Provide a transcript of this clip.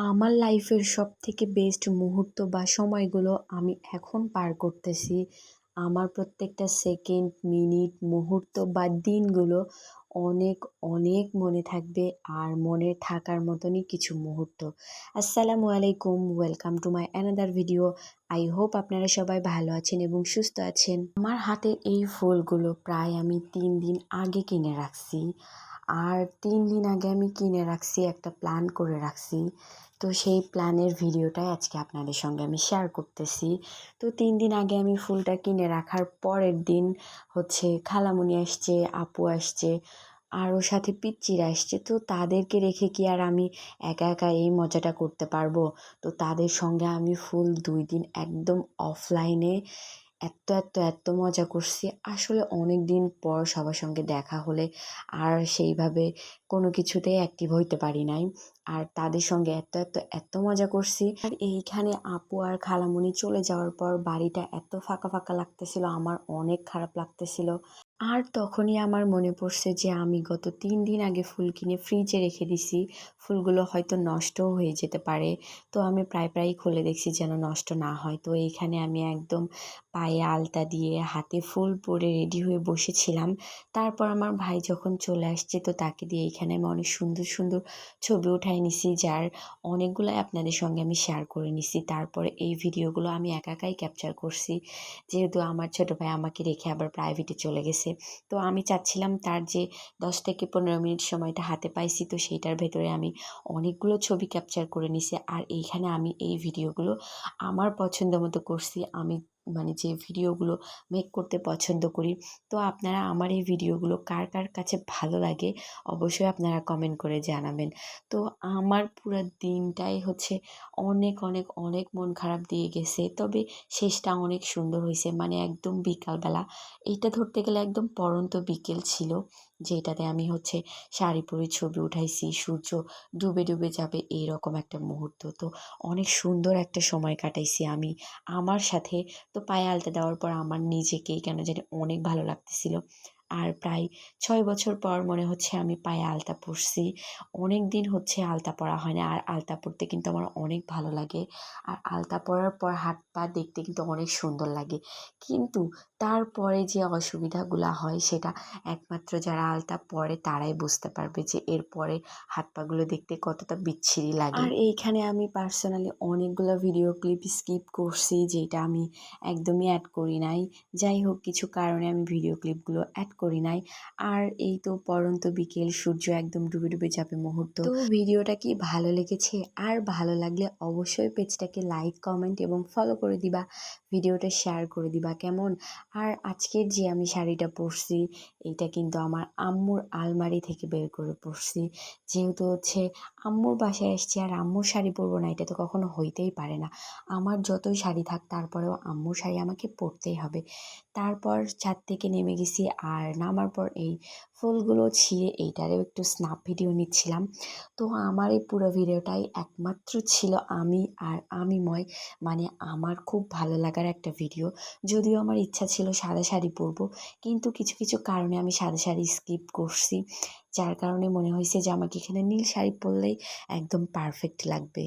আমার লাইফের সবথেকে বেস্ট মুহূর্ত বা সময়গুলো আমি এখন পার করতেছি। আমার প্রত্যেকটা সেকেন্ড, মিনিট, মুহূর্ত বা দিনগুলো অনেক, অনেক মনে থাকবে আর মনে থাকার মতনই কিছু মুহূর্ত। আসসালামু আলাইকুম, welcome to my another video. I hope আপনারা সবাই ভালো আছেন এবং সুস্থ আছেন। আমার হাতের এই ফুলগুলো প্রায় আমি ৩ দিন আগে কিনে রাখছি। আর ৩ দিন আগে আমি কিনে রাখছি, একটা প্ল্যান করে রাখছি। তো সেই প্ল্যানের ভিডিওটাই আজকে আপনাদের সঙ্গে আমি শেয়ার করতেছি। তো ৩ দিন আগে আমি ফুলটা কিনে রাখার পরের দিন খালামণি আসছে, আপু আসছে, আরও সাথে পিচ্চিরা আসছে। তো তাদেরকে রেখে কি আর আমি একা একা এই মজাটা করতে পারবো? তো তাদের সঙ্গে আমি ফুল ২ দিন একদম অফলাইনে এত মজা করছি। আসলে অনেক দিন পর সবার সঙ্গে দেখা হলে আর সেইভাবে কোনো কিছুতেই অ্যাক্টিভ হইতে পারি নাই। আর তাদের সঙ্গে এত মজা করছি। আর এইখানে আপু আর খালামণি চলে যাওয়ার পর বাড়িটা এত ফাঁকা ফাঁকা লাগতেছিল, আমার অনেক খারাপ লাগতেছিল। আর তখনই আমার মনে পড়ছে যে আমি গত ৩ দিন আগে ফুল কিনে ফ্রিজে রেখে দিছি। ফুলগুলো হয়তো নষ্টও হয়ে যেতে পারে। তো আমি প্রায়ই খুলে দেখছি যেন নষ্ট না হয়। তো এইখানে আমি একদম পায়ে আলতা দিয়ে হাতে ফুল পরে রেডি হয়ে বসেছিলাম। তারপর আমার ভাই যখন চলে আসছে তো তাকে দিয়ে এইখানে আমি অনেক সুন্দর সুন্দর ছবি উঠায় নিছি, যার অনেকগুলাই আপনাদের সঙ্গে আমি শেয়ার করে নিছি। তারপরে এই ভিডিওগুলো আমি একাই ক্যাপচার করছি, যেহেতু আমার ছোটো ভাই আমাকে রেখে আবার প্রাইভেটে চলে গেছে। তো আমি চাচ্ছিলাম তার যে ১০ থেকে ১৫ মিনিট সময়টা হাতে পাইছি, তো সেইটার ভেতরে আমি অনেকগুলো ছবি ক্যাপচার করে নিছি। আর এইখানে আমি এই ভিডিওগুলো আমার পছন্দ মতো করছি। আমি যে ভিডিওগুলো মেক করতে পছন্দ করি। তো আপনারা আমার এই ভিডিওগুলো কার কাছে ভালো লাগে অবশ্যই আপনারা কমেন্ট করে জানাবেন। তো আমার পুরা দিনটাই অনেক মন খারাপ দিয়ে গেছে। তবে শেষটা অনেক সুন্দর হইছে। একদম বিকালবেলা, এইটা ধরতে গেলে একদম পড়ন্ত বিকেল ছিল, যেটাতে আমি শাড়ি পরে ছবি উঠাইছি। সূর্য ডুবে যাবে এইরকম একটা মুহূর্ত। তো অনেক সুন্দর একটা সময় কাটাইছি আমি আমার সাথে। তো পায়ে আলতা দেওয়ার পর আমার নিজেকেই কেন জানি অনেক ভালো লাগতেছিল। আর প্রায় ৬ বছর পর মনে হচ্ছে আমি পায়ে আলতা পরছি। অনেক দিন আলতা পরা হয় না। আর আলতা পরতে কিন্তু আমার অনেক ভালো লাগে। আর আলতা পরার পর হাত পা দেখতে কিন্তু অনেক সুন্দর লাগে। কিন্তু তারপরে যে অসুবিধাগুলা হয় সেটা একমাত্র যারা আলতা পরে তারাই বুঝতে পারবে, যে এরপরে হাত পাগুলো দেখতে কতটা বিচ্ছিরি লাগে। আর এইখানে আমি পার্সোনালি অনেকগুলো ভিডিও ক্লিপ স্কিপ করছি, যেটা আমি একদমই অ্যাড করি নাই। যাই হোক, কিছু কারণে আমি ভিডিও ক্লিপগুলো অ্যাড করি নাই। আর এই তো পড়ন্ত বিকেল, সূর্য একদম ডুবে যাবে মুহূর্ত। তো ভিডিওটা কি ভালো লেগেছে? আর ভালো লাগলে অবশ্যই পেজটাকে লাইক, কমেন্ট এবং ফলো করে দিবা। ভিডিওটা শেয়ার করে দিবা, কেমন? আর আজকের যে আমি শাড়িটা পরছি, এইটা কিন্তু আমার আম্মুর আলমারি থেকে বের করে পরছি। যেহেতু আম্মুর বাসায় এসছি আর আম্মুর শাড়ি পরবো না, এটা তো কখনো হইতেই পারে না। আমার যতই শাড়ি থাক তারপরেও আম্মুর শাড়ি আমাকে পরতেই হবে। তারপর ছাদ থেকে নেমে গেছি, আর নামার পর এই ফুলগুলো ছিঁড়ে এইটারও একটু স্ন্যাপ ভিডিও নিচ্ছিলাম। তো আমার এই পুরো ভিডিওটাই একমাত্র ছিল আমি আর আমিময়, আমার খুব ভালো লাগার একটা ভিডিও। যদিও আমার ইচ্ছা ছিল সাদা শাড়ি পরবো, কিন্তু কিছু কারণে আমি সাদা শাড়ি স্কিপ করছি, যার কারণে মনে হয়েছে যে আমাকে এখানে নীল শাড়ি পরলেই একদম পারফেক্ট লাগবে।